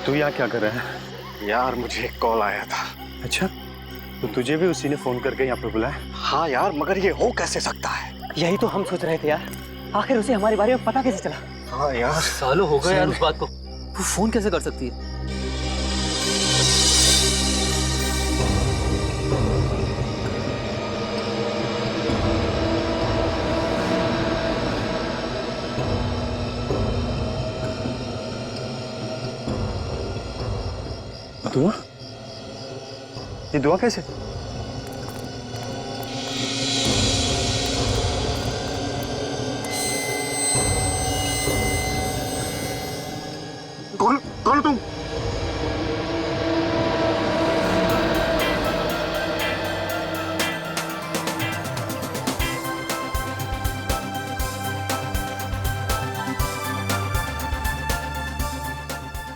तू यहाँ क्या कर रहा है? यार मुझे एक कॉल आया था। अच्छा, तो तुझे भी उसी ने फोन करके यहाँ पे बुलाया? हाँ यार, मगर ये हो कैसे सकता है? यही तो हम सोच रहे थे यार, आखिर उसे हमारे बारे में पता कैसे चला? हाँ यार, सालों हो गए यार उस बात को, वो फोन कैसे कर सकती है? दुआ? ये दुआ कैसे? कौन कौन तुम?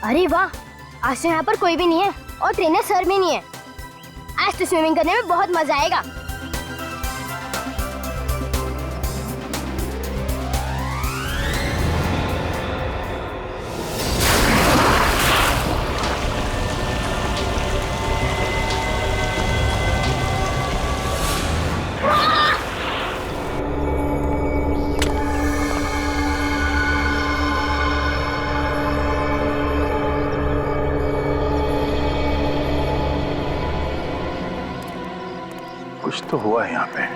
अरे वाह, आज तो यहाँ पर कोई भी नहीं है और ट्रेनर सर भी नहीं है। आज तो स्विमिंग करने में बहुत मजा आएगा। कुछ तो हुआ है यहाँ पे।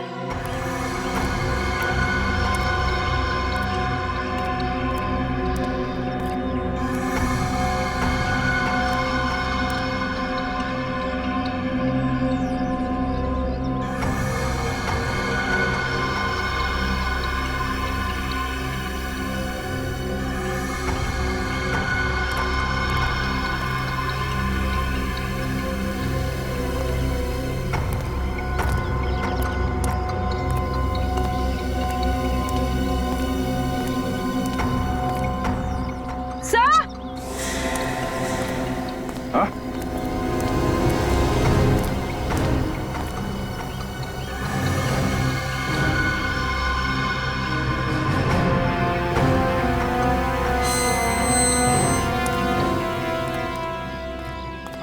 हाँ?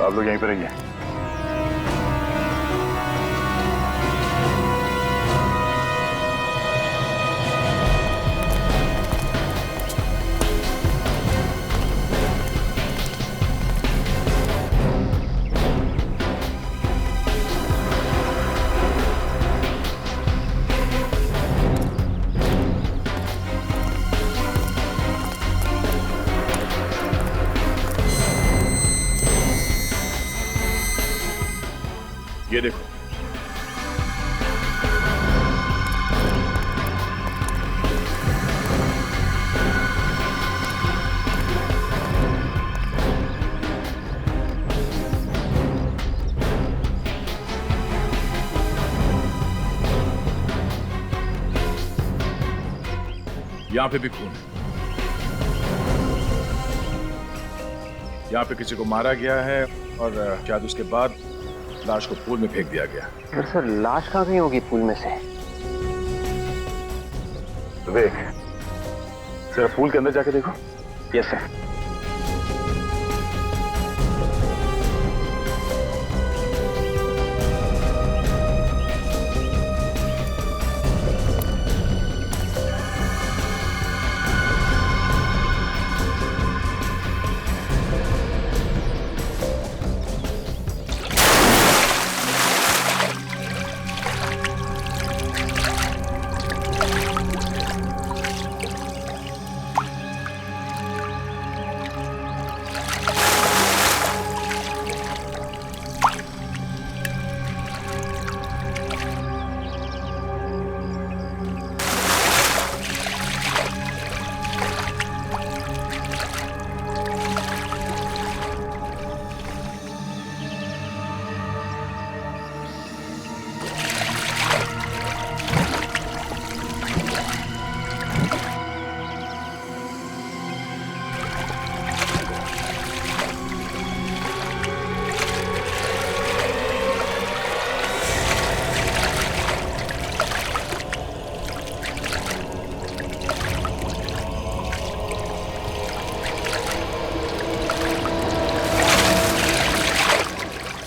आप लोग यहीं पर रहिए। ये देखो, यहाँ पे भी खून है। यहाँ पे किसी को मारा गया है और शायद उसके बाद लाश को पूल में फेंक दिया गया। सर लाश कहाँ गई होगी पूल में से? विवेक, जरा पूल के अंदर जाके देखो। Yes sir.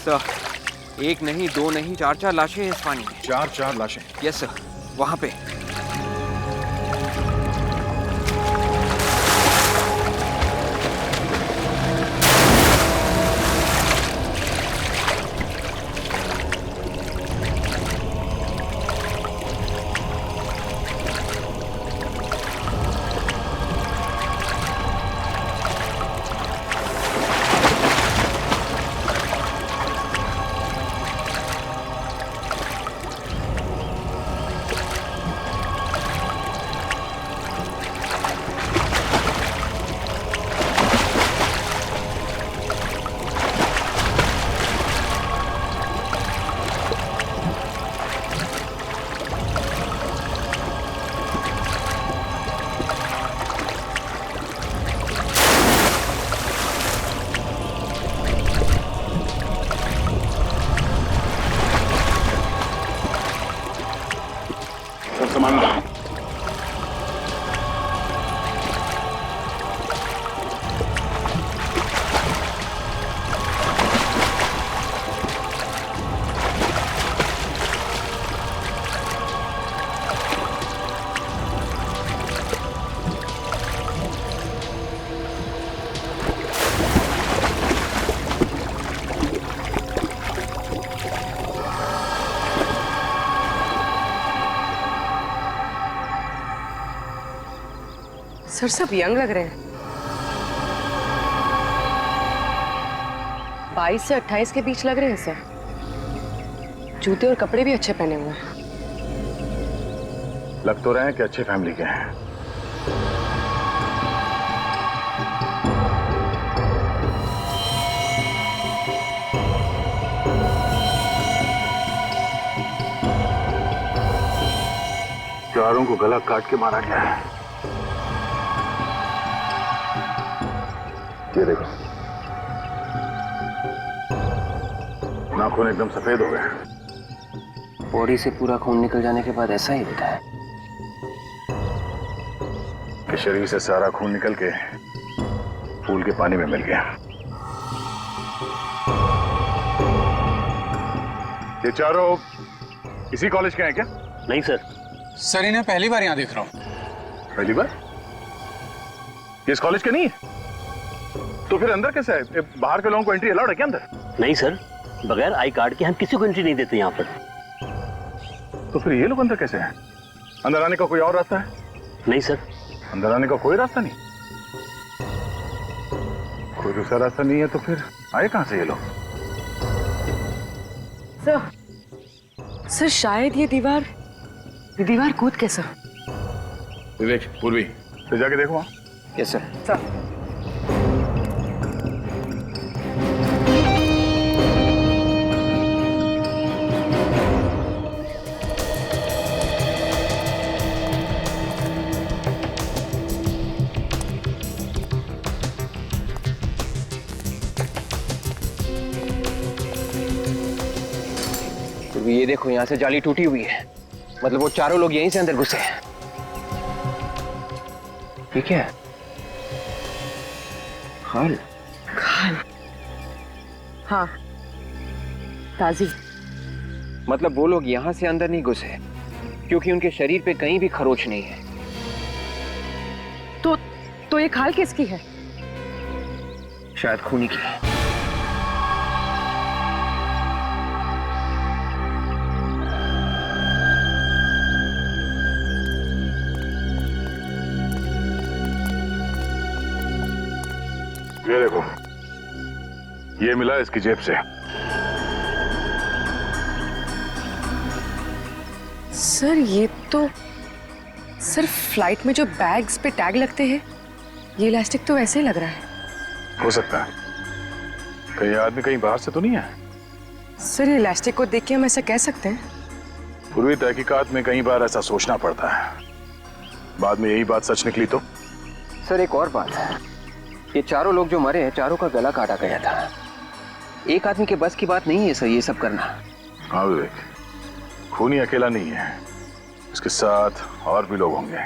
सर, एक नहीं, दो नहीं, चार चार लाशें हैं इस पानी में। चार लाशें। यस सर, वहाँ पे। सामान लो। सर सब यंग लग रहे हैं। 22 से 28 के बीच लग रहे हैं सर। जूते और कपड़े भी अच्छे पहने हुए हैं। लग तो रहे हैं कि अच्छी फैमिली के हैं। चारों को गला काट के मारा गया है। ये देखो, नाखून एकदम सफेद हो गए। बॉडी से पूरा खून निकल जाने के बाद ऐसा ही होता है कि शरीर से सारा खून निकल के फूल के पानी में मिल गया। ये चारों इसी कॉलेज के हैं क्या? नहीं सर। सर इन्हें पहली बार यहाँ देख रहा हूँ। पहली बार? ये इस कॉलेज के नहीं है? तो फिर अंदर कैसे है? बाहर के लोगों को एंट्री अलाउड है क्या अंदर? नहीं सर, बगैर आई कार्ड के हम किसी को एंट्री नहीं देते यहाँ पर। तो फिर ये लोग अंदर कैसे हैं? अंदर आने का कोई और रास्ता है? नहीं सर। अंदर आने का कोई रास्ता नहीं? कोई दूसरा रास्ता नहीं है तो फिर आए कहां से ये लोग? सर शायद ये दीवार कूद के सर। विवेक, पूर्वी, तो जाके देखो। Yes sir. ये देखो, यहाँ से जाली टूटी हुई है। मतलब वो चारों लोग यहीं से अंदर घुसे हैं। ठीक है, खाल। हाँ, ताजी। मतलब वो लोग यहाँ से अंदर नहीं घुसे क्योंकि उनके शरीर पे कहीं भी खरोच नहीं है। तो ये खाल किसकी है? शायद खूनी की। ये देखो, ये मिला इसकी जेब से। सर ये तो फ्लाइट में जो बैग्स पे टैग लगते हैं, ये इलास्टिक तो वैसे ही लग रहा है। हो सकता है कहीं आदमी कहीं बाहर से तो नहीं है। सर ये इलास्टिक को देख के हम ऐसा कह सकते हैं? पूर्वी तहकीकात में कई बार ऐसा सोचना पड़ता है, बाद में यही बात सच निकली तो। सर एक और बात है, ये चारों लोग जो मरे हैं, चारों का गला काटा गया था। एक आदमी के बस की बात नहीं है सर ये सब करना। हाँ विवेक, खूनी अकेला नहीं है, इसके साथ और भी लोग होंगे।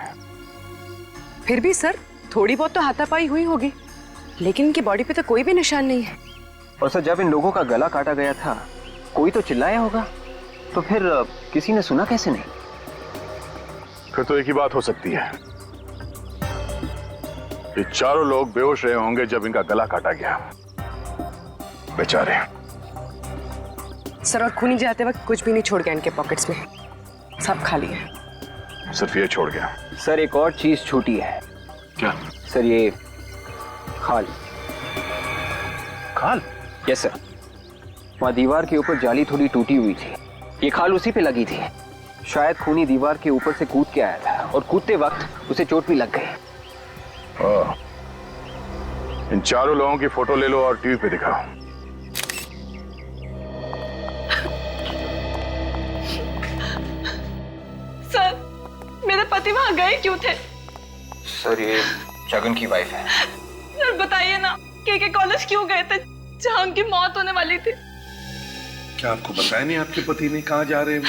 फिर भी सर थोड़ी बहुत तो हाथापाई हुई होगी, लेकिन इनकी बॉडी पे तो कोई भी निशान नहीं है। और सर जब इन लोगों का गला काटा गया था कोई तो चिल्लाया होगा, तो फिर किसी ने सुना कैसे नहीं? फिर तो एक ही बात हो सकती है, ये चारों लोग बेहोश रहे होंगे जब इनका गला काटा गया। बेचारे। सर और खूनी जाते वक्त कुछ भी नहीं छोड़ गया इनके पॉकेट्स में, सब खाली है। सिर्फ ये छोड़ गया। सर एक और चीज छूटी है। क्या? सर ये खाल। खाल? यस सर, वहां दीवार के ऊपर जाली थोड़ी टूटी हुई थी, ये खाल उसी पे लगी थी। शायद खूनी दीवार के ऊपर से कूद के आया था और कूदते वक्त उसे चोट भी लग गई। इन चारों लोगों की फोटो ले लो और टीवी पे दिखाओ। सर मेरे पति वहां गए क्यों थे? सर ये जगन की वाइफ है। सर बताइए ना, के कॉलेज क्यों गए थे जहां उनकी मौत होने वाली थी? क्या आपको बताया नहीं आपके पति ने कहाँ जा रहे हैं?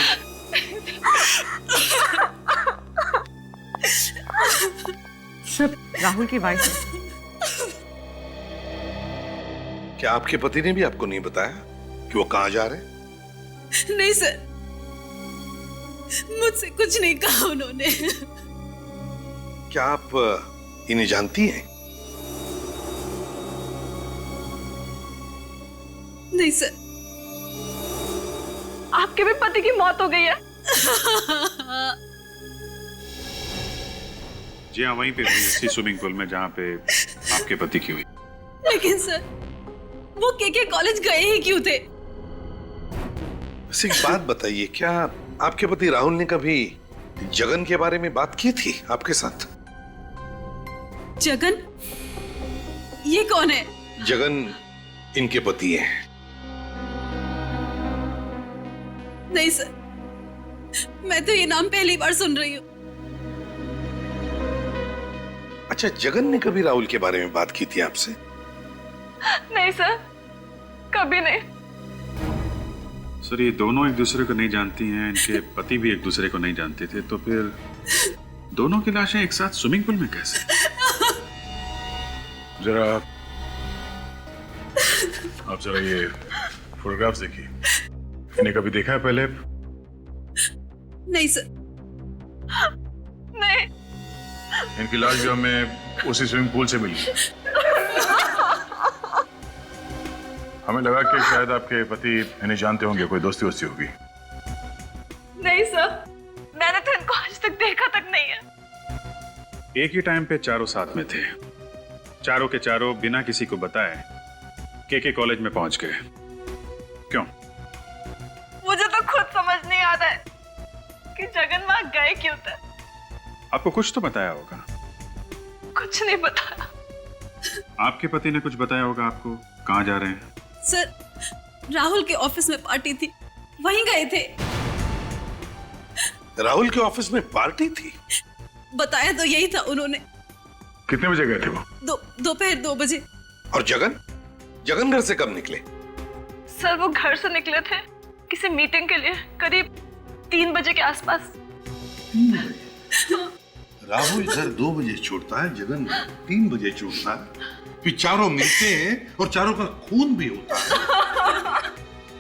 सब राहुल की वाइफ है। क्या आपके पति ने भी आपको नहीं बताया कि वो कहाँ जा रहे हैं? नहीं सर, मुझसे कुछ नहीं कहा उन्होंने। क्या आप इन्हें जानती हैं? नहीं सर, आपके भी पति की मौत हो गई है? जी हाँ, वहीं पे हुई, इसी स्विमिंग पूल में जहाँ पे आपके पति की हुई। लेकिन सर वो के कॉलेज गए ही क्यों थे? वैसे एक बात बताइए, क्या आपके पति राहुल ने कभी जगन के बारे में बात की थी आपके साथ? जगन? ये कौन है? जगन इनके पति हैं। नहीं सर, मैं तो ये नाम पहली बार सुन रही हूँ। अच्छा, जगन ने कभी राहुल के बारे में बात की थी आपसे? नहीं सर, कभी नहीं। सर ये दोनों एक दूसरे को नहीं जानती हैं, इनके पति भी एक दूसरे को नहीं जानते थे, तो फिर दोनों की लाशें एक साथ स्विमिंग पूल में कैसे? जरा आप जरा ये फोटोग्राफ्स देखिए, इन्हें कभी देखा है पहले? नहीं सर, नहीं। इनकी लाश भी हमें उसी स्विमिंग पूल से मिली। हमें लगा कि शायद आपके पति इन्हें जानते होंगे, कोई दोस्ती वोस्ती होगी। नहीं सर, मैंने तो इनको आज तक देखा तक नहीं है। एक ही टाइम पे चारों साथ में थे, चारों के चारों बिना किसी को बताए के कॉलेज में पहुंच गए। क्यों? मुझे तो खुद समझ नहीं आ रहा है कि जगन वहां गए क्यों थे। आपको कुछ तो बताया होगा? कुछ नहीं बताया। आपके पति ने कुछ बताया होगा आपको, कहाँ जा रहे हैं? सर राहुल के ऑफिस में पार्टी थी, वहीं गए थे। राहुल के ऑफिस में पार्टी थी? बताया तो यही था उन्होंने। कितने बजे गए थे वो? दोपहर 2 बजे। और जगन घर से कब निकले? सर वो घर से निकले थे किसी मीटिंग के लिए, करीब 3 बजे के आसपास। राहुल घर 2 बजे छूटता है, जगन 3 बजे छूटता है, फिर चारों मिलते हैं और चारों का खून भी होता है,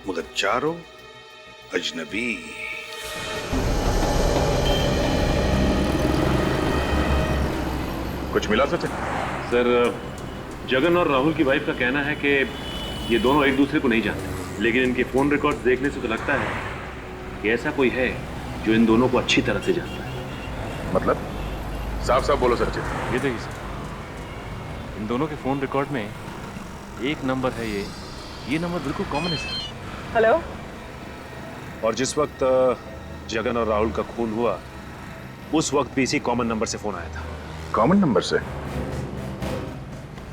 मगर चारों अजनबी। कुछ मिला सच? सर जगन और राहुल की वाइफ का कहना है कि ये दोनों एक दूसरे को नहीं जानते, लेकिन इनके फोन रिकॉर्ड्स देखने से तो लगता है कि ऐसा कोई है जो इन दोनों को अच्छी तरह से जानता है। मतलब साफ साफ बोलो सर। ये देखिए सर, इन दोनों के फोन रिकॉर्ड में एक नंबर है, ये नंबर बिल्कुल कॉमन है सर। हेलो। और जिस वक्त जगन और राहुल का खून हुआ उस वक्त भी इसी कॉमन नंबर से फोन आया था। कॉमन नंबर से?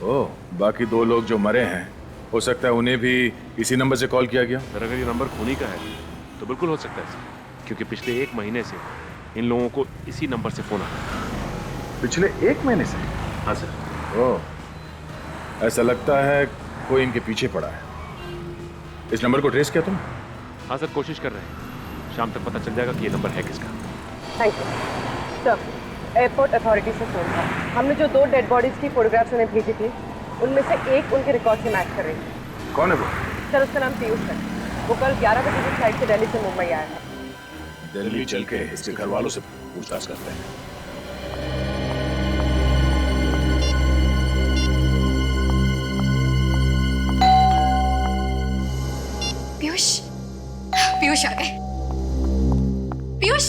ओह, बाकी 2 लोग जो मरे हैं हो सकता है उन्हें भी इसी नंबर से कॉल किया गया। सर अगर ये नंबर खूनी का है तो बिल्कुल हो सकता है सर, क्योंकि पिछले 1 महीने से इन लोगों को इसी नंबर से फोन आया। पिछले 1 महीने से? हाँ सर। ओह, ऐसा लगता है कोई इनके पीछे पड़ा है। इस नंबर को ट्रेस किया तुम? हाँ सर, कोशिश कर रहे हैं, शाम तक पता चल जाएगा कि ये नंबर है किसका। Thank you sir. Airport authority से फोन था, हमने जो 2 डेड बॉडीज की फोटोग्राफ्स उन्हें भेजी थी उनमें से एक उनके रिकॉर्ड से मैच कर रही थी। कौन है वो? सर उसका नाम पीयूष है। वो कल 11 बजे की फ्लाइट से दिल्ली से मुंबई आया था। दिल्ली चल के इसके घर वालों से पूछताछ करते हैं। पीयूष, पीयूष आ गए। पीयूष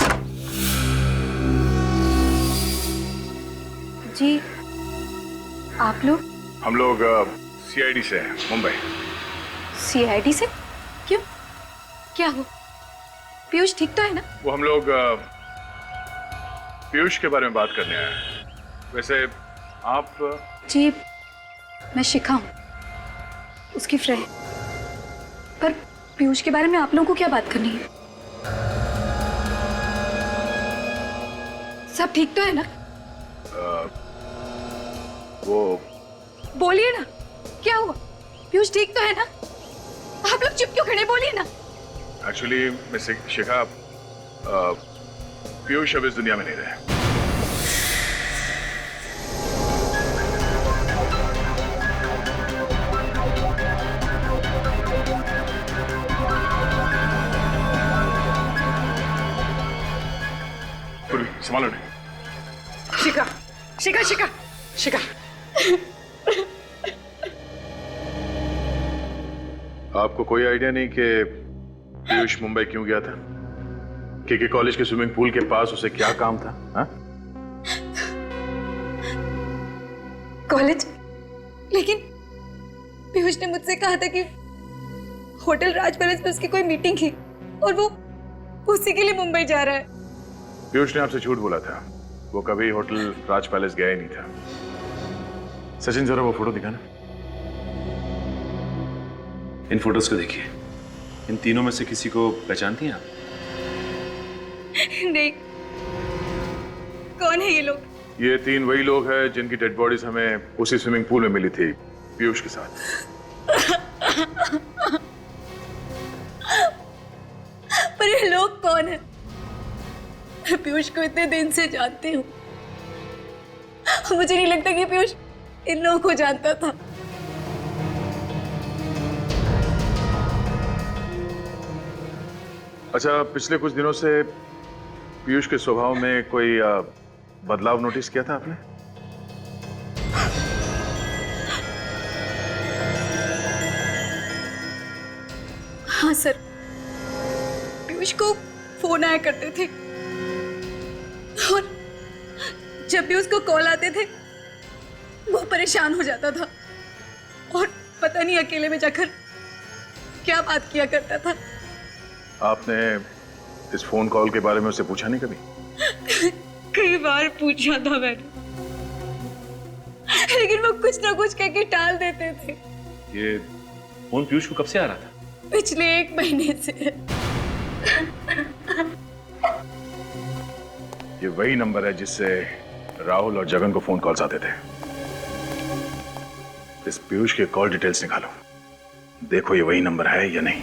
जी, आप लोग? हम लोग सीआईडी से हैं, मुंबई। सीआईडी से? क्यों, क्या हुआ? पीयूष ठीक तो है ना? वो हम लोग पीयूष के बारे में बात करने आए हैं। वैसे आप? जी मैं शिखा हूँ, उसकी फ्रेंड। पर पीयूष के बारे में आप लोगों को क्या बात करनी है? सब ठीक तो है ना? वो बोलिए ना, क्या हुआ? पीयूष ठीक तो है ना? आप लोग चुप क्यों खड़े, बोलिए ना। एक्चुअली मिस शिखा, पीयूष अब इस दुनिया में नहीं रहे। संभालो नहीं। शिखा, शिखा, शिखा, शिखा। आपको कोई आइडिया नहीं कि पीयूष मुंबई क्यों गया था? के कॉलेज के स्विमिंग पूल के पास उसे क्या काम था? हा? कॉलेज? लेकिन पीयूष ने मुझसे कहा था कि होटल राज पैलेस में उसकी कोई मीटिंग थी और वो उसी के लिए मुंबई जा रहा है। पीयूष ने आपसे झूठ बोला था। वो कभी होटल राज पैलेस गया ही नहीं था। सचिन जरा वो फोटो दिखाना। इन फोटोज को देखिए। इन तीनों में से किसी को पहचानती हैं आप? नहीं। कौन है ये लोग? ये तीन वही लोग हैं जिनकी डेड बॉडीज हमें उसी स्विमिंग पूल में मिली थी पीयूष के साथ। पर ये लोग कौन है? मैं पीयूष को इतने दिन से जानती हूँ, मुझे नहीं लगता कि पीयूष इन लोगों को जानता था। अच्छा, पिछले कुछ दिनों से पीयूष के स्वभाव में कोई बदलाव नोटिस किया था आपने? हाँ सर, पीयूष को फोन आया करते थे और जब भी उसको कॉल आते थे वो परेशान हो जाता था और पता नहीं अकेले में जाकर क्या बात किया करता था। आपने इस फोन कॉल के बारे में उससे पूछा नहीं कभी? कई बार पूछा था मैंने, लेकिन वो कुछ ना कुछ कह के टाल देते थे। ये फोन पीयूष को कब से आ रहा था? पिछले 1 महीने से। ये वही नंबर है जिससे राहुल और जगन को फोन कॉल्स आते थे। इस पीयूष के कॉल डिटेल्स निकालो, देखो ये वही नंबर है या नहीं।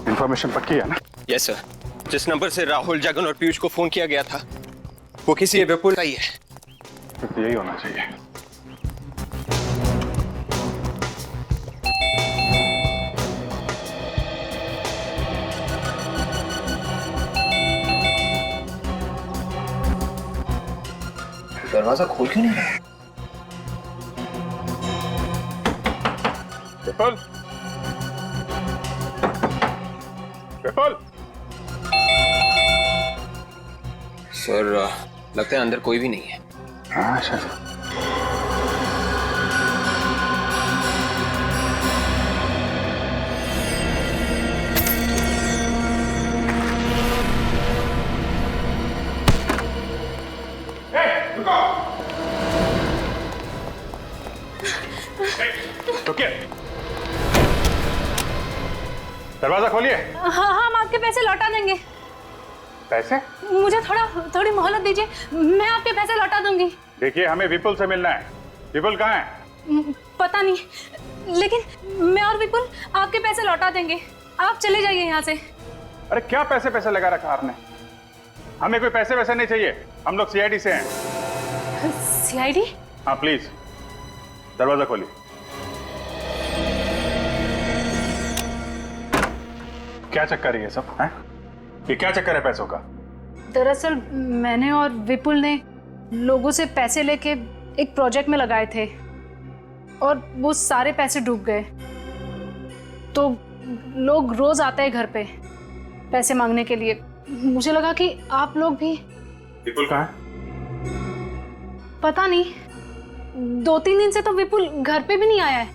इंफॉर्मेशन पक्की है ना? Yes sir. जिस नंबर से राहुल, जगन और पीयूष को फोन किया गया था वो किसी विपुल का ही है। तो यही होना चाहिए। दरवाजा खोल क्यों नहीं रहा? विपुल, विपुल। सर लगता है अंदर कोई भी नहीं है। हाँ सर। दरवाजा खोलिए। हाँ हाँ, हम आपके पैसे लौटा देंगे। पैसे? मुझे थोड़ी मोहलत दीजिए, मैं आपके पैसे लौटा दूंगी। देखिए, हमें विपुल से मिलना है। विपुल कहाँ है? पता नहीं, लेकिन मैं और विपुल आपके पैसे लौटा देंगे। आप चले जाइए यहाँ से। अरे क्या पैसे लगा रखा आपने? हमें कोई पैसे वैसे नहीं चाहिए, हम लोग सीआईडी से हैं। सीआईडी? हाँ प्लीज दरवाजा खोलिए। क्या चक्कर है ये सब है? ये क्या चक्कर है पैसों का? दरअसल मैंने और विपुल ने लोगों से पैसे लेके एक प्रोजेक्ट में लगाए थे और वो सारे पैसे डूब गए। तो लोग रोज आते हैं घर पे पैसे मांगने के लिए। मुझे लगा कि आप लोग भी। विपुल कहाँ है? पता नहीं, 2-3 दिन से तो विपुल घर पे भी नहीं आया है।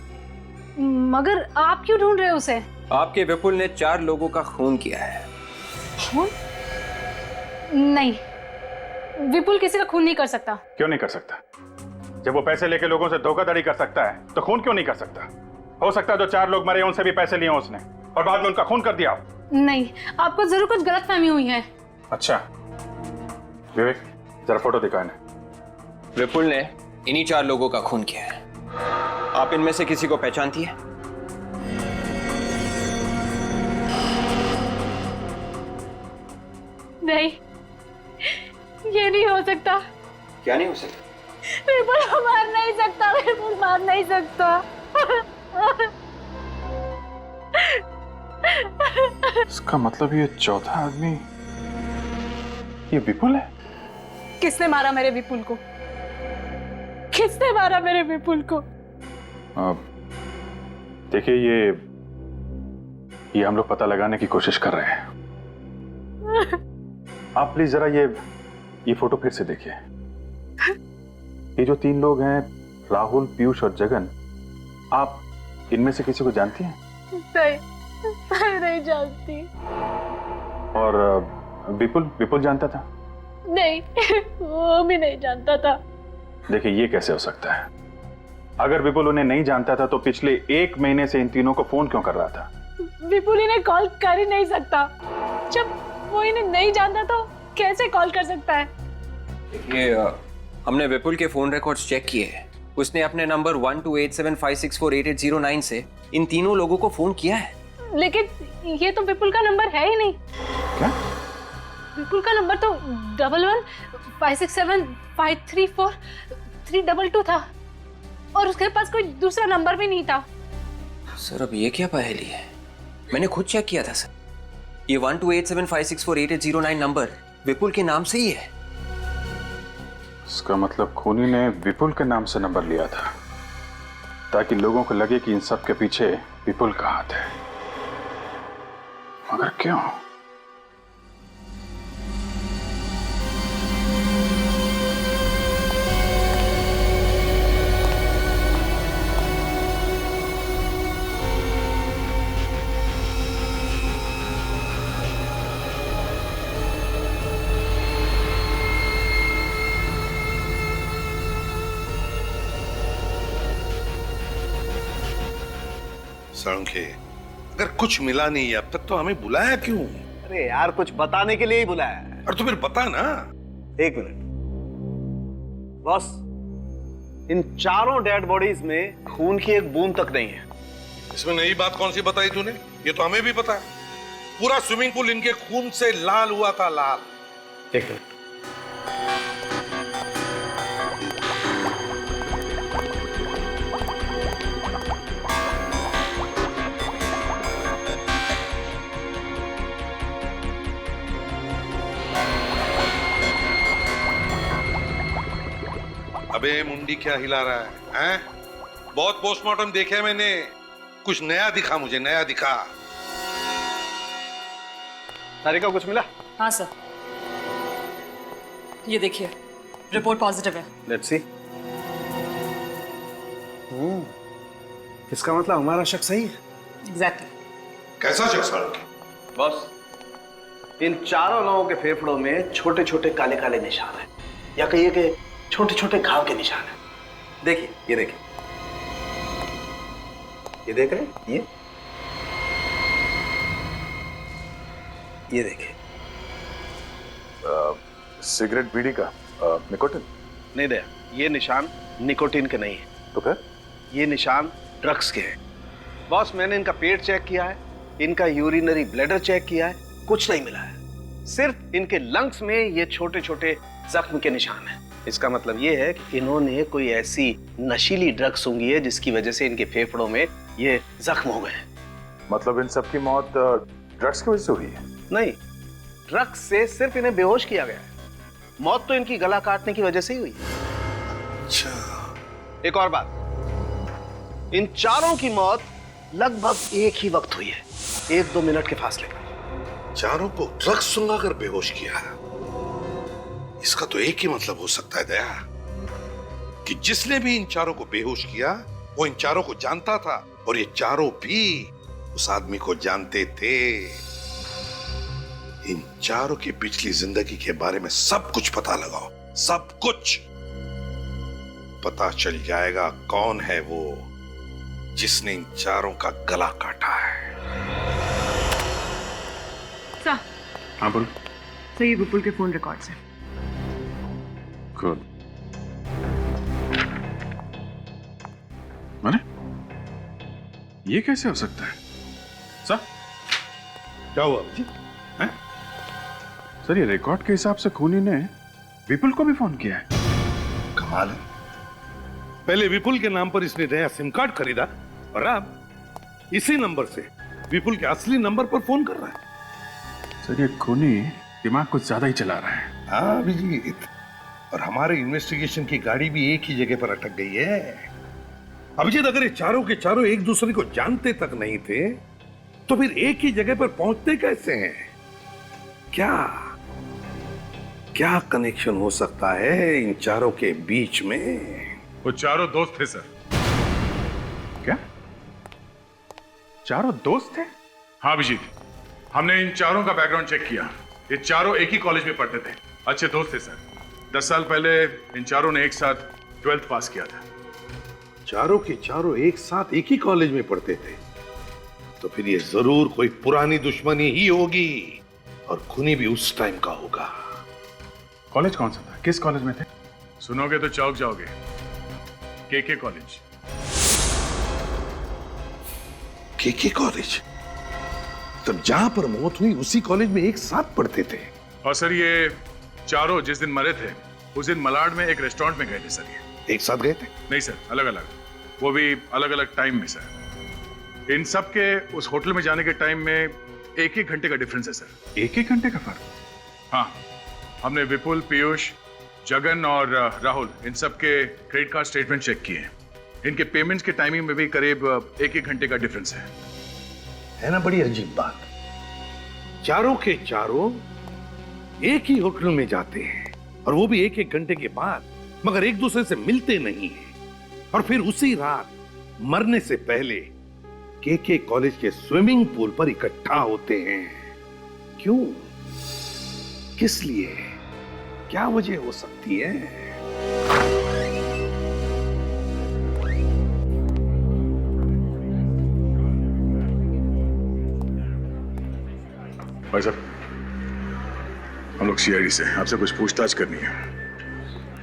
मगर आप क्यों ढूंढ रहे हो उसे? आपके विपुल ने 4 लोगों का खून किया है। खून? नहीं, विपुल किसी का खून नहीं कर सकता। क्यों नहीं कर सकता? जब वो पैसे लेके लोगों से धोखाधड़ी कर सकता है तो खून क्यों नहीं कर सकता? हो सकता है जो 4 लोग मरे उनसे भी पैसे लिए उसने और बाद में उनका खून कर दिया। नहीं, आपको जरूर कुछ गलतफहमी हुई है। अच्छा विवेक, जरा फोटो दिखा इन्हें। विपुल ने इन्हीं 4 लोगों का खून किया है। आप इनमें से किसी को पहचानती है? नहीं, ये नहीं हो सकता। क्या नहीं हो सकता? विपुल मार नहीं सकता, विपुल मार नहीं सकता। इसका मतलब ये चौथा आदमी ये विपुल है? किसने मारा मेरे विपुल को? किसने मारा मेरे विपुल को? देखिए ये हम लोग पता लगाने की कोशिश कर रहे हैं। आप प्लीज जरा ये फोटो फिर से देखिए। ये जो 3 लोग हैं, राहुल, पीयूष और जगन, आप इनमें से किसी को जानती हैं? नहीं जानती। और विपुल जानता था? नहीं, वो भी नहीं जानता था। देखिए ये कैसे हो सकता है? अगर विपुल उन्हें नहीं जानता था तो पिछले 1 महीने से इन तीनों को फोन क्यों कर रहा था? विपुल इन्हें कॉल कर ही नहीं सकता। जब वो इन्हें नहीं जानता तो कैसे कॉल कर सकता है? ये हमने विपुल के फोन रिकॉर्ड्स चेक किए हैं। उसने अपने नंबर 128756488009 से इन तीनों लोगों को फोन किया है। लेकिन ये तो विपुल का नंबर है ही नहीं। क्या? विपुल का नंबर तो 1156753432 था और उसके पास कोई दूसरा नंबर भी नहीं था। सर अब ये क्या पहेली है? मैंने खुद चेक किया था सर। ये 128756488009 नंबर विपुल के नाम से ही है। इसका मतलब खूनी ने विपुल के नाम से नंबर लिया था ताकि लोगों को लगे कि इन सब के पीछे विपुल का हाथ है। मगर क्यों? साळुंखे, अगर कुछ मिला नहीं अब तक तो हमें बुलाया क्यों? अरे यार कुछ बताने के लिए ही बुलाया है। और तो फिर बता ना। 1 मिनट बॉस, इन 4 डेड बॉडीज में खून की एक बूंद तक नहीं है। इसमें नई बात कौन सी बताई तूने? ये तो हमें भी पता है। पूरा स्विमिंग पूल इनके खून से लाल हुआ था, लाल। 1 मिनट। अबे मुंडी क्या हिला रहा है? हैं? बहुत पोस्टमार्टम देखे मैंने, कुछ नया दिखा मुझे, नया दिखा। तारिका कुछ मिला? हाँ सर, ये देखिए रिपोर्ट पॉजिटिव है। Let's see. इसका मतलब हमारा शक सही है। एग्जैक्टली। कैसा शख्स? बॉस, इन 4 लोगों के फेफड़ों में छोटे छोटे काले काले निशान हैं, या कहिए कि छोटे छोटे घाव के निशान हैं। देखिए, ये देखिए, ये देख रहे हैं? ये देखिए। सिगरेट बीड़ी का निकोटिन? नहीं दे, ये निशान निकोटिन के नहीं है। तो फिर? ये निशान ड्रग्स के हैं। बॉस, मैंने इनका पेट चेक किया है, इनका यूरिनरी ब्लैडर चेक किया है, कुछ नहीं मिला है। सिर्फ इनके लंग्स में ये छोटे छोटे जख्म के निशान हैं। इसका मतलब ये है कि इन्होंने कोई ऐसी नशीली ड्रग सूंघी है जिसकी वजह से इनके फेफड़ों में ये जख्म हो गए हैं। मतलब इन सब की मौत ड्रग्स की वजह से हुई है? नहीं, ड्रग्स से सिर्फ इन्हें बेहोश किया गया है। मौत तो इनकी गला काटने की वजह से ही हुई है। अच्छा, एक और बात, इन चारों की मौत लगभग एक ही वक्त हुई है, 1-2 मिनट के फासले पर। चारों को ड्रग्स सुंघा कर बेहोश किया। इसका तो एक ही मतलब हो सकता है दया, कि जिसने भी इन चारों को बेहोश किया वो इन चारों को जानता था और ये चारों भी उस आदमी को जानते थे। इन चारों की पिछली जिंदगी के बारे में सब कुछ पता लगाओ, सब कुछ पता चल जाएगा कौन है वो जिसने इन चारों का गला काटा है। सर, हाँ बोलो। सर ये विपुल के फोन रिकॉर्ड्स हैं। गुड। माने ये कैसे हो सकता है? सर क्या हुआ जी? हैं? सर ये रिकॉर्ड के हिसाब से खूनी ने विपुल को भी फोन किया है। कमाल है, पहले विपुल के नाम पर इसने नया सिम कार्ड खरीदा और अब इसी नंबर से विपुल के असली नंबर पर फोन कर रहा है। सर ये खूनी दिमाग कुछ ज्यादा ही चला रहा है। हाँ अभिजीत, और हमारे इन्वेस्टिगेशन की गाड़ी भी एक ही जगह पर अटक गई है। अभिजीत, अगर ये चारों के चारों एक दूसरे को जानते तक नहीं थे तो फिर एक ही जगह पर पहुंचते कैसे हैं? क्या क्या कनेक्शन हो सकता है इन चारों के बीच में? वो चारों दोस्त थे सर। क्या चारों दोस्त थे? हाँ अभिजीत, हमने इन चारों का बैकग्राउंड चेक किया। ये चारों एक ही कॉलेज में पढ़ते थे, अच्छे दोस्त थे सर। 10 साल पहले इन चारों ने एक साथ 12th पास किया था। चारों के चारों एक साथ एक ही कॉलेज में पढ़ते थे, तो फिर ये जरूर कोई पुरानी दुश्मनी ही होगी और खूनी भी उस टाइम का होगा। कॉलेज कौन सा था? किस कॉलेज में थे? सुनोगे तो चौंक जाओगे। केके कॉलेज। केके कॉलेज? तब जहां पर मौत हुई उसी कॉलेज में एक साथ पढ़ते थे। और सर ये चारों जिस दिन मरे थे उस दिन मलाड में एक रेस्टोरेंट में गए थे सर। ये एक साथ गए थे? नहीं सर, अलग अलग, वो भी अलग अलग टाइम में सर। इन सब के उस होटल में जाने के टाइम में 1-1 घंटे का डिफरेंस है सर। 1-1 घंटे का फर्क? हाँ, हमने विपुल, पीयूष, जगन और राहुल इन सब के क्रेडिट कार्ड स्टेटमेंट चेक किए हैं। इनके पेमेंट्स के टाइमिंग में भी करीब 1-1 घंटे का डिफरेंस है ना? बड़ी अजीब बात, चारों के चारों एक ही होटल में जाते हैं और वो भी 1-1 घंटे के बाद, मगर एक दूसरे से मिलते नहीं हैं। और फिर उसी रात मरने से पहले केके कॉलेज के स्विमिंग पूल पर इकट्ठा होते हैं। क्यों? किस लिए? क्या वजह हो सकती है? भाई साहब, हम लोग सीआईडी से आपसे कुछ पूछताछ करनी है।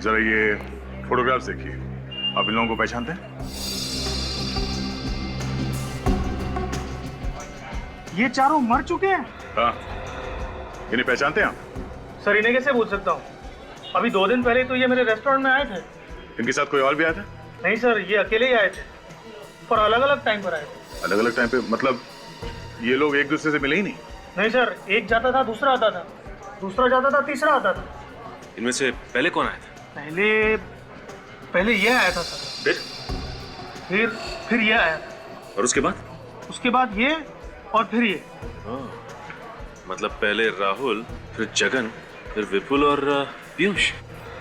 जरा ये फोटोग्राफ्स देखिए, आप इन लोगों को पहचानते हैं? ये चारों मर चुके हैं? हाँ, इन्हें पहचानते हैं आप? सर इन्हें कैसे पूछ सकता हूँ? अभी 2 दिन पहले तो ये मेरे रेस्टोरेंट में आए थे। इनके साथ कोई और भी आया था? नहीं सर, ये अकेले ही आए थे, पर अलग अलग टाइम पर आए थे। अलग अलग टाइम पे? मतलब ये लोग एक दूसरे से मिले ही नहीं? नहीं सर, एक जाता था दूसरा आता था, दूसरा जाता था तीसरा आता था। इनमें से पहले कौन आया था? पहले ये आया था सर। फिर ये आया था। और उसके बाद? उसके बाद ये और फिर ये। मतलब पहले राहुल, फिर जगन, फिर विपुल और पीयूष।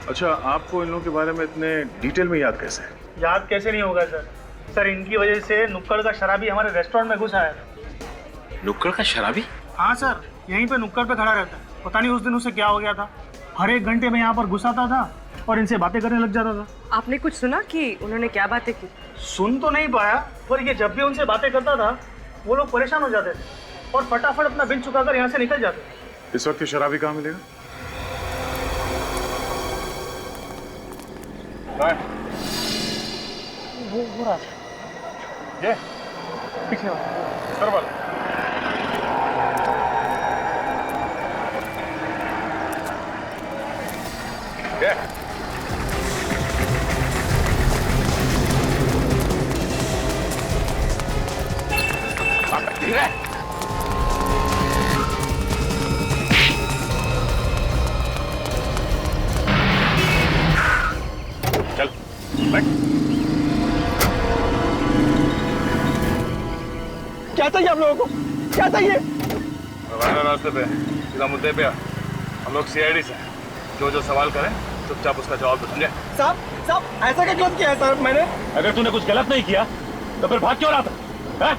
अच्छा, आपको इन लोगों के बारे में इतने डिटेल में याद कैसे है? याद कैसे नहीं होगा सर? सर इनकी वजह से नुक्कड़ का शराबी हमारे रेस्टोरेंट में घुस आया था। नुक्कड़ का शराबी? हाँ सर, यहीं पे नुक्कड़ पे खड़ा रहता है। पता नहीं उस दिन उसे क्या हो गया था, हर 1 घंटे में यहाँ पर घुस आता था और इनसे बातें करने लग जाता था। आपने कुछ सुना कि उन्होंने क्या बातें की? सुन तो नहीं पाया, पर ये जब भी उनसे बातें करता था वो लोग परेशान हो जाते थे और फटाफट अपना बिल चुकाकर यहाँ से निकल जाते थे। इस वक्त ये शराबी कहाँ मिलेगा? वो रहा ये पीछे वाला। धीरे धीरे। चल बैठ। क्या चाहिए आप लोगों को? क्या चाहिए? रवाना रास्ते पे सीधा मुद्दे पे आ। हम लोग सीआईडी से हैं। जो सवाल करें चुपचाप उसका जवाब दो, समझे? साहब ऐसा क्या गलत किया है सर मैंने? अगर तूने कुछ गलत नहीं किया तो फिर भाग क्यों रहा था? हाँ?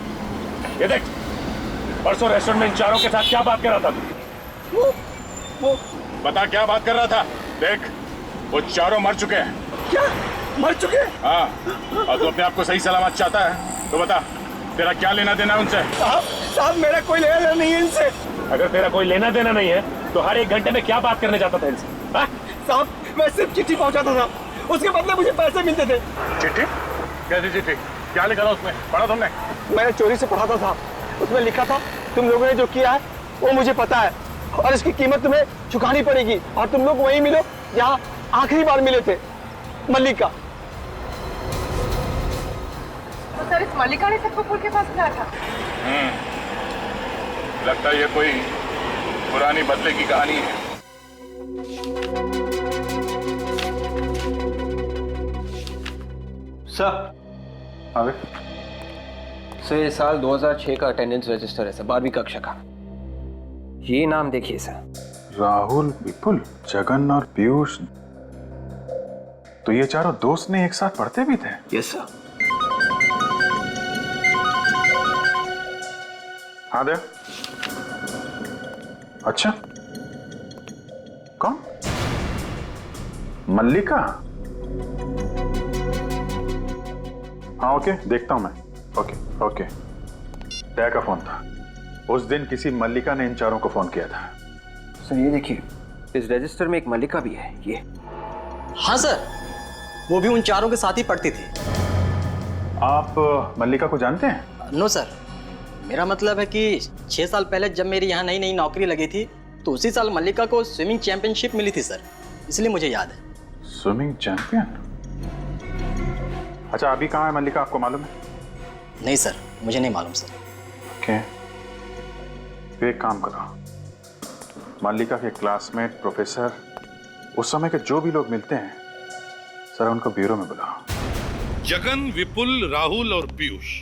ये देख, परसों रेस्टोरेंट में इन चारों के साथ क्या बात कर रहा था तू? वो बता क्या बात कर रहा था? देख, वो चारों मर चुके हैं। क्या मर चुके हैं? हाँ, और तू अपने आप को सही सलामत चाहता है तो बता, तेरा क्या लेना देना उनसे? साहब मेरा कोई लेना देना नहीं है इनसे। अगर तेरा कोई लेना देना नहीं है तो हर एक घंटे में क्या बात करने जाता था इनसे? हाँ? साहब मैं सिर्फ चिट्ठी पहुंचाता था, उसके बदले मुझे पैसे मिलते थे। चिट्ठी? कैसी चिट्ठी? क्या लिखा था उसमें? पढ़ा तुमने? मैंने चोरी से पढ़ा था, उसमें लिखा था तुम लोगों ने जो किया है वो मुझे पता है और इसकी कीमत तुम्हें चुकानी पड़ेगी और तुम लोग वहीं मिलो जहाँ आखिरी बार मिले थे, मल्लिका। तो सर इस मल्लिका ने सबको पुल के पास बुलाया था? लगता है ये कोई पुरानी बदले की कहानी है। सर अबे सर ये साल 2006 का अटेंडेंस रजिस्टर है सर, 12वीं कक्षा का। ये नाम देखिए सर, राहुल, विपुल, जगन और पीयूष। तो ये चारों दोस्त ने एक साथ पढ़ते भी थे? Yes sir. हाँ दे। अच्छा, कौन? मल्लिका? हाँ ओके, देखता हूं मैं। Okay okay. दया का फोन था। उस दिन किसी मल्लिका ने इन चारों को फोन किया था। सर ये देखिए, इस रजिस्टर में एक मल्लिका भी है, ये। हाँ सर, वो भी उन चारों के साथ ही पढ़ती थी। आप मल्लिका को जानते हैं? नो सर, मेरा मतलब है कि 6 साल पहले जब मेरी यहाँ नई नई नौकरी लगी थी तो उसी साल मल्लिका को स्विमिंग चैंपियनशिप मिली थी सर, इसलिए मुझे याद है। Swimming champion? अच्छा, अभी कहाँ है मल्लिका, आपको मालूम है? नहीं सर, मुझे नहीं मालूम सर। ओके, फिर एक काम करो, मल्लिका के क्लासमेट, प्रोफेसर, उस समय के जो भी लोग मिलते हैं सर उनको ब्यूरो में बुलाओ। जगन, विपुल, राहुल और पीयूष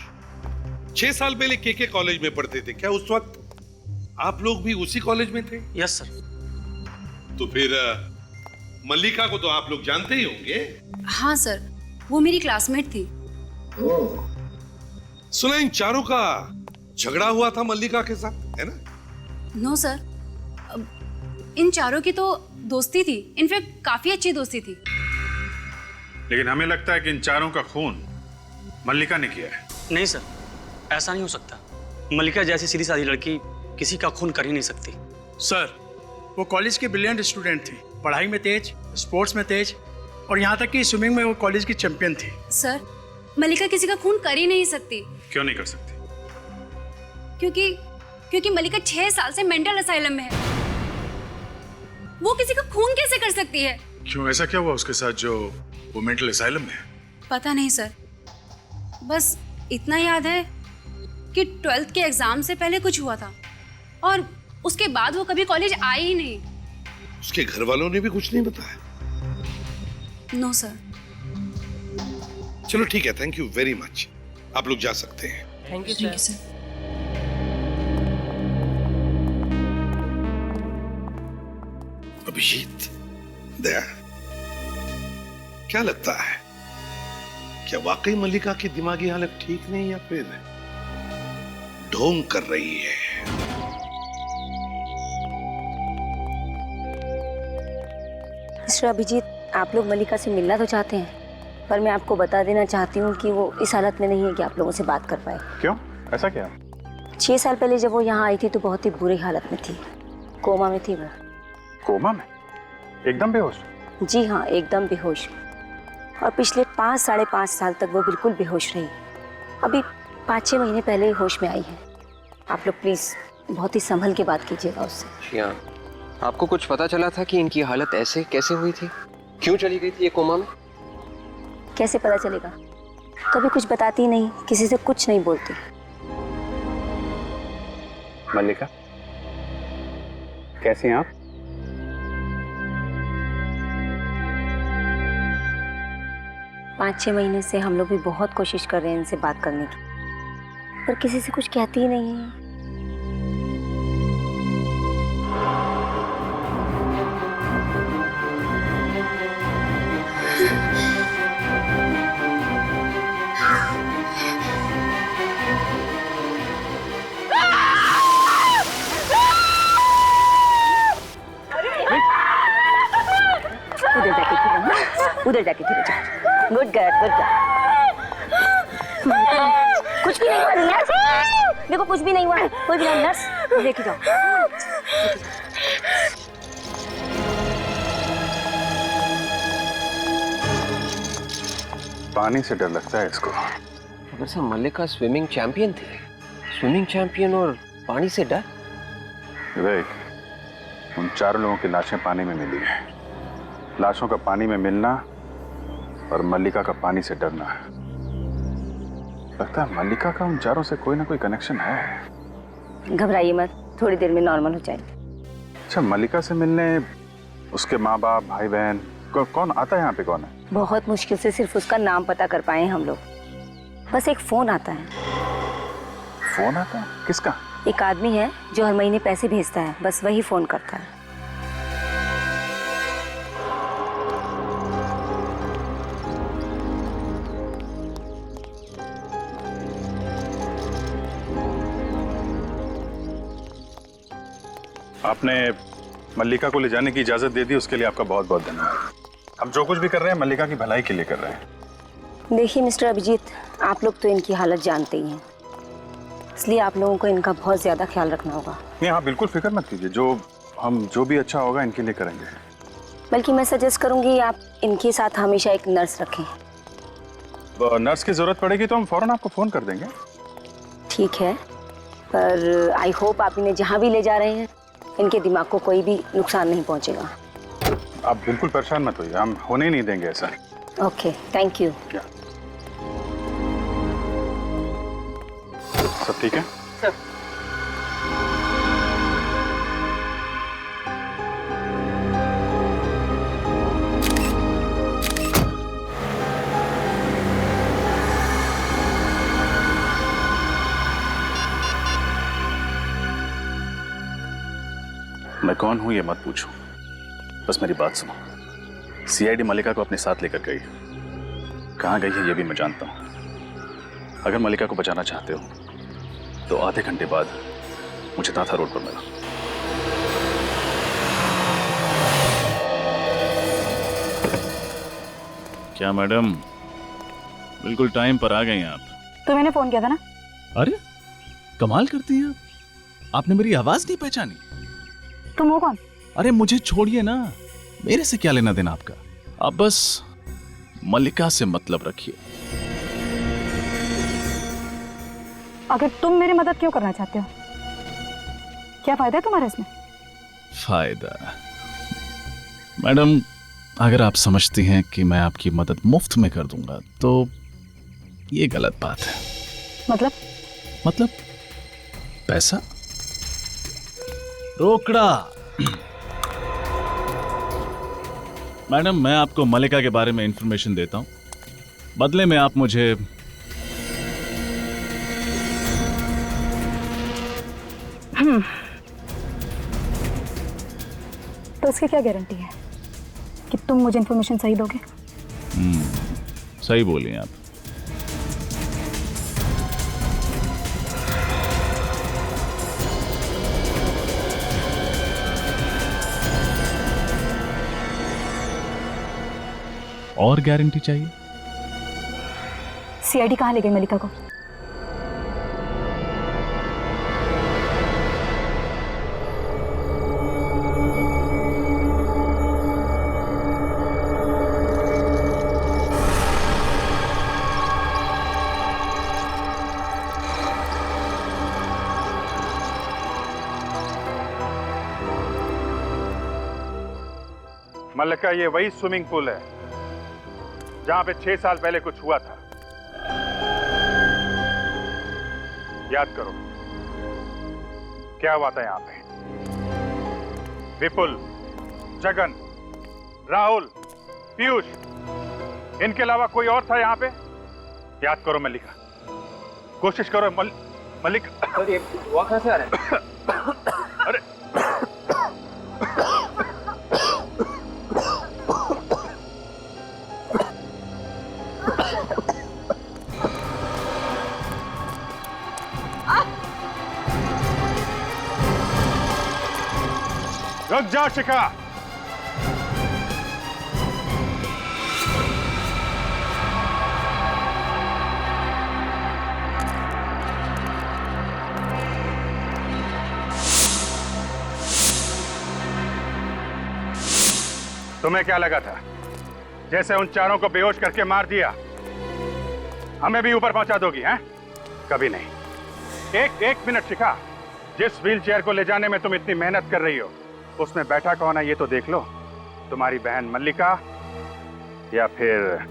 6 साल पहले के कॉलेज में पढ़ते थे। क्या उस वक्त आप लोग भी उसी कॉलेज में थे? Yes sir. तो फिर मल्लिका को तो आप लोग जानते ही होंगे। हाँ सर, वो मेरी क्लासमेट थी। सुना इन चारों का झगड़ा हुआ था मल्लिका के साथ, है ना? नो सर, इन चारों की तो दोस्ती थी, इनफैक्ट काफी अच्छी दोस्ती थी। लेकिन हमें लगता है कि इन चारों का खून मल्लिका ने किया है। नहीं सर, ऐसा नहीं हो सकता। मल्लिका जैसी सीधी सादी लड़की किसी का खून कर ही नहीं सकती। सर, वो कॉलेज की ब्रिलियंट स्टूडेंट थी, पढ़ाई में तेज, स्पोर्ट्स में तेज और यहाँ तक कि स्विमिंग में वो कॉलेज की चैंपियन थी। सर, मल्लिका किसी का खून कर ही नहीं सकती। क्यों नहीं कर सकती? क्योंकि मल्लिका 6 साल से मेंटल असाइलम में है। वो किसी का खून कैसे कर सकती है? क्यों, ऐसा क्या हुआ उसके साथ जो वो मेंटल असाइलम में है? पता नहीं सर, बस इतना याद है कि 12th के एग्जाम से पहले कुछ हुआ था और उसके बाद वो कभी कॉलेज आई ही नहीं। उसके घर वालों ने भी कुछ नहीं बताया? No sir. चलो ठीक है, थैंक यू वेरी मच, आप लोग जा सकते हैं। Thank you sir. Abhijeet, Daya, क्या लगता है, क्या वाकई मल्लिका की दिमागी हालत ठीक नहीं या फिर ढोंग कर रही है? मिस्टर अभिजीत, आप लोग मल्लिका से मिलना तो चाहते हैं, पर मैं आपको बता देना चाहती हूँ कि वो इस हालत में नहीं है कि आप लोगों से बात कर पाए। क्यों, ऐसा क्या? 6 साल पहले जब वो यहाँ आई थी तो बहुत ही बुरी हालत में थी, कोमा में थी वो। कोमा में? एकदम बेहोश? जी हाँ, एकदम बेहोश। और पिछले 5 - 5.5 साल तक वो बिल्कुल बेहोश रही। अभी 5-6 महीने पहले ही होश में आई है। आप लोग प्लीज़ बहुत ही संभल के बात कीजिएगा उससे। आपको कुछ पता चला था कि इनकी हालत ऐसे कैसे हुई थी? क्यों चली गई थी ये कोमा में? कैसे पता चलेगा? कभी कुछ बताती नहीं, किसी से कुछ नहीं बोलती। मल्लिका, कैसी हैं आप? पाँच 6 महीने से हम लोग भी बहुत कोशिश कर रहे हैं इनसे बात करने की, पर किसी से कुछ कहती ही नहीं है। उधर जाके फिर जा। Good girl, good girl. कुछ भी नहीं हुआ नर्स, देखो कुछ भी नहीं हुआ है, कोई भी नहीं। नर्स लेके जाओ। पानी से डर लगता है इसको। अगर सर मल्लिका स्विमिंग चैंपियन थी, स्विमिंग चैंपियन और पानी से डर? विवेक, उन 4 लोगों की लाशें पानी में मिली हैं। लाशों का पानी में मिलना और मल्लिका का पानी से डरना, लगता है मल्लिका का उन 4 से कोई ना कोई कनेक्शन है। घबराइए मत, थोड़ी देर में नॉर्मल हो जाएगी। अच्छा, मल्लिका से मिलने उसके माँ बाप, भाई बहन, कौन आता है यहाँ पे? कौन है? बहुत मुश्किल से सिर्फ उसका नाम पता कर पाए हम लोग। बस एक फोन आता है। फोन आता है? किसका? एक आदमी है जो हर महीने पैसे भेजता है, बस वही फोन करता है। आपने मल्लिका को ले जाने की इजाजत दे दी, उसके लिए आपका बहुत बहुत धन्यवाद। हम जो कुछ भी कर रहे हैं मल्लिका की भलाई के लिए कर रहे हैं। देखिए मिस्टर अभिजीत, आप लोग तो इनकी हालत जानते ही हैं, इसलिए आप लोगों को इनका बहुत ज्यादा ख्याल रखना होगा। नहीं, हाँ बिल्कुल फिक्र मत कीजिए, जो भी अच्छा होगा इनके लिए करेंगे। बल्कि मैं सजेस्ट करूंगी आप इनके साथ हमेशा एक नर्स रखें। नर्स की जरूरत पड़ेगी तो हम फौरन आपको फोन कर देंगे। ठीक है, पर आई होप आप इन्हें जहाँ भी ले जा रहे हैं इनके दिमाग को कोई भी नुकसान नहीं पहुंचेगा। आप बिल्कुल परेशान मत होइए, हम होने ही नहीं देंगे ऐसा। Okay, thank you. सब ठीक है? सर। मैं कौन हूं ये मत पूछो, बस मेरी बात सुनो। सीआईडी मल्लिका को अपने साथ लेकर गई, कहां गई है ये भी मैं जानता हूं। अगर मल्लिका को बचाना चाहते हो तो आधे घंटे बाद मुझे ताथा रोड पर मिला। क्या मैडम, बिल्कुल टाइम पर आ गई आप। तो मैंने फोन किया था ना। अरे कमाल करती हैं आपने मेरी आवाज नहीं पहचानी। तुम हो कौन? अरे मुझे छोड़िए ना, मेरे से क्या लेना देना आपका। आप बस मल्लिका से मतलब रखिए। अगर तुम मेरी मदद क्यों करना चाहते हो? क्या फायदा है तुम्हारा इसमें? फायदा? मैडम, अगर आप समझती हैं कि मैं आपकी मदद मुफ्त में कर दूंगा तो ये गलत बात है। मतलब पैसा, रोकड़ा। मैडम, मैं आपको मल्लिका के बारे में इंफॉर्मेशन देता हूं, बदले में आप मुझे तो उसकी क्या गारंटी है कि तुम मुझे इंफॉर्मेशन सही दोगे? सही बोलिए आप। और गारंटी चाहिए? सीआईडी कहाँ ले गई मल्लिका को? मल्लिका, ये वही स्विमिंग पूल है जहां पे 6 साल पहले कुछ हुआ था। याद करो क्या हुआ था यहाँ पे। विपुल, जगन, राहुल, पीयूष, इनके अलावा कोई और था यहाँ पे? याद करो मल्लिका, कोशिश करो। मल्लिका, सर ये हुआ कहाँ से आ रहा है? अरे रुक जाओ शिखा। तुम्हें क्या लगा था जैसे उन चारों को बेहोश करके मार दिया हमें भी ऊपर पहुंचा दोगी? हैं? कभी नहीं। एक मिनट शिखा, जिस व्हील चेयर को ले जाने में तुम इतनी मेहनत कर रही हो उसमें बैठा कौन है ये तो देख लो। तुम्हारी बहन मल्लिका या फिर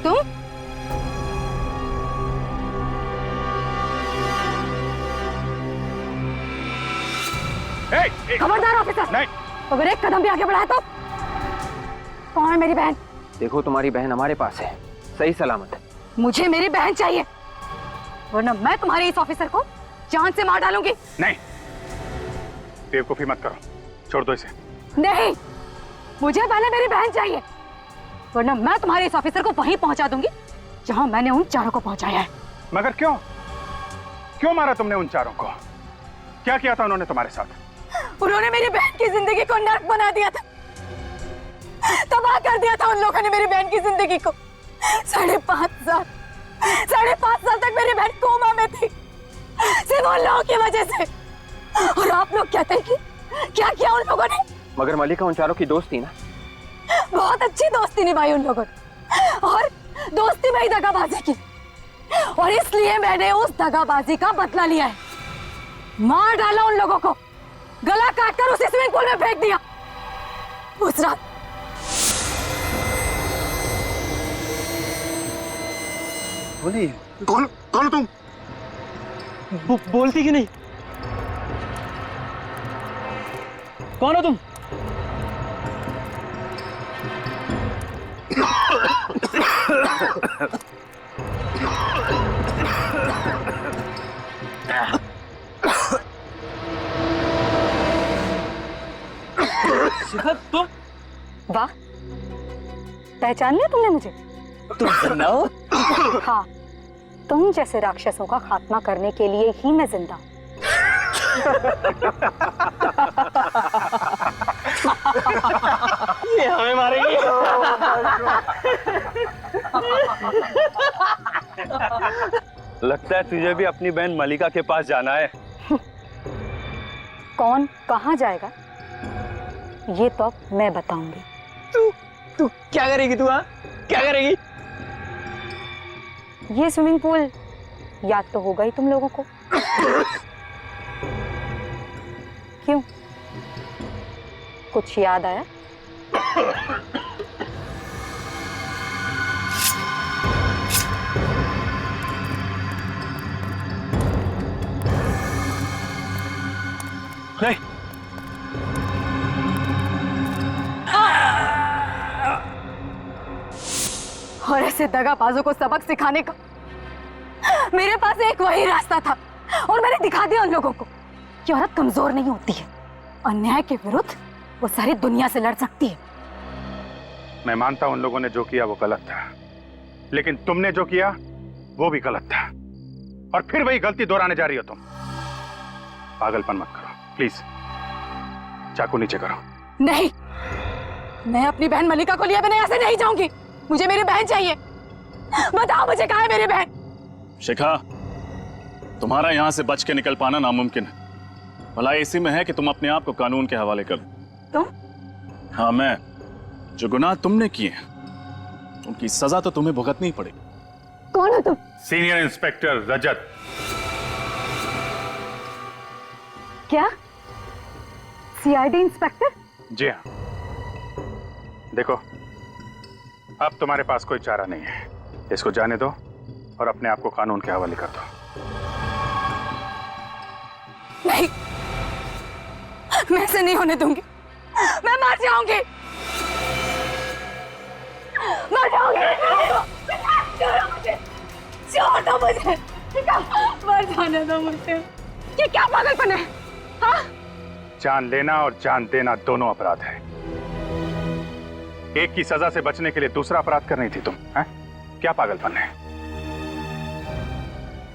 तुम? खबरदार ऑफिसर, नहीं। अगर एक कदम भी आगे बढ़ाए तो। कौन है मेरी बहन? देखो तुम्हारी बहन हमारे पास है, सही सलामत। मुझे मेरी बहन चाहिए, वरना मैं तुम्हारे इस ऑफिसर को जान से मार डालूंगी। नहीं, बेवकूफी मत करो, छोड़ दो इसे। नहीं, मुझे पहले मेरी बहन चाहिए, वरना मैं तुम्हारे इस ऑफिसर को वहीं पहुंचा दूंगी जहां मैंने उन चारों को पहुंचाया है। मगर क्यों? क्यों मारा तुमने उन चारों को? क्या किया था उन्होंने तुम्हारे साथ? उन्होंने मेरी बहन की जिंदगी को नर्क बना दिया था, तबाह कर दिया था उन लोगों ने मेरी बहन की जिंदगी को। 5.5 साल तक मेरी बहन कोमा में थी, सिर्फ उन लोगों की वजह से। और आप लोग कहते हैं कि क्या किया उन लोगों ने? मगर मल्लिका उन चारों की दोस्त थी ना। बहुत अच्छी दोस्ती निभाई उन लोगों ने, और दोस्ती में ही दगाबाजी की, और इसलिए मैंने उस दगाबाजी का बदला लिया है। मार डाला उन लोगों को, गला काटकर उसी स्विमिंग पूल में फेंक दिया। उस रात बोलिए, कौन हो तुम? बोलती कि नहीं? कौन हो तुम? शिखा, तुम? वाह, पहचान लिया तुमने मुझे? तुम सुनाओ। हाँ, तुम जैसे राक्षसों का खात्मा करने के लिए ही मैं जिंदा हूं। ये हमें मारेगी। लगता है तुझे भी अपनी बहन मल्लिका के पास जाना है। कौन कहाँ जाएगा ये तो अब मैं बताऊंगी। तू क्या करेगी? तू क्या करेगी? ये स्विमिंग पूल याद तो होगा ही तुम लोगों को। क्यों, कुछ याद आया? नहीं। और ऐसे दगाबाजों को सबक सिखाने का मेरे पास एक वही रास्ता था, और मैंने दिखा दिया उन लोगों को कि औरत कमजोर नहीं होती है, अन्याय के विरुद्ध वो सारी दुनिया से लड़ सकती है। मैं मानता हूं उन लोगों ने जो किया वो गलत था, लेकिन तुमने जो किया वो भी गलत था, और फिर वही गलती दोहराने जा रही हो तुम। पागलपन मत करो प्लीज, चाकू नीचे करो। नहीं, मैं अपनी बहन मल्लिका को लिए बिना ऐसे नहीं जाऊंगी। मुझे मेरी बहन चाहिए, बताओ मुझे कहाँ है मेरी बहन? शिखा, तुम्हारा यहाँ से बच के निकल पाना नामुमकिन है। भलाई इसी में है कि तुम अपने आप को कानून के हवाले कर दो। तुम? हाँ, मैं। जो गुनाह तुमने किए उनकी सजा तो तुम्हें भुगतनी ही पड़ेगी। कौन हो तुम? सीनियर इंस्पेक्टर रजत। क्या? CID inspector? जी हाँ। देखो, अब तुम्हारे पास कोई चारा नहीं है। इसको जाने दो और अपने आप को कानून के हवाले कर दो। नहीं, मैं ऐसे नहीं होने दूंगी। मैं मर जाऊंगी, मर जाऊंगी। छोड़ दो मुझे, मर जाने दो मुझे। ये क्या पागलपन है? हाँ? जान लेना और जान देना दोनों अपराध है। एक की सजा से बचने के लिए दूसरा अपराध कर रही थी तुम, हैं? क्या पागलपन है?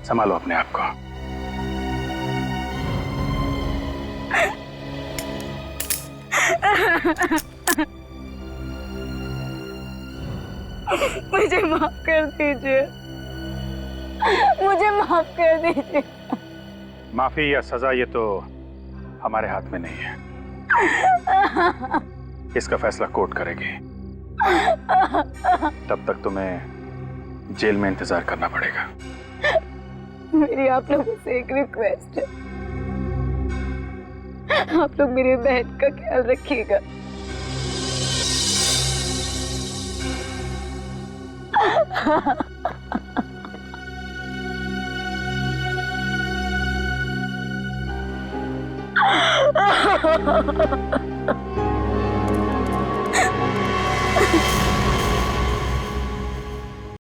संभालो अपने आप को। मुझे माफ कर दीजिए, मुझे माफ कर दीजिए। माफी या सजा ये तो हमारे हाथ में नहीं है। इसका फैसला कोर्ट करेगी। तब तक तुम्हें जेल में इंतजार करना पड़ेगा। मेरी आप लोगों से एक रिक्वेस्ट है, आप लोग मेरी बहन का ख्याल रखिएगा।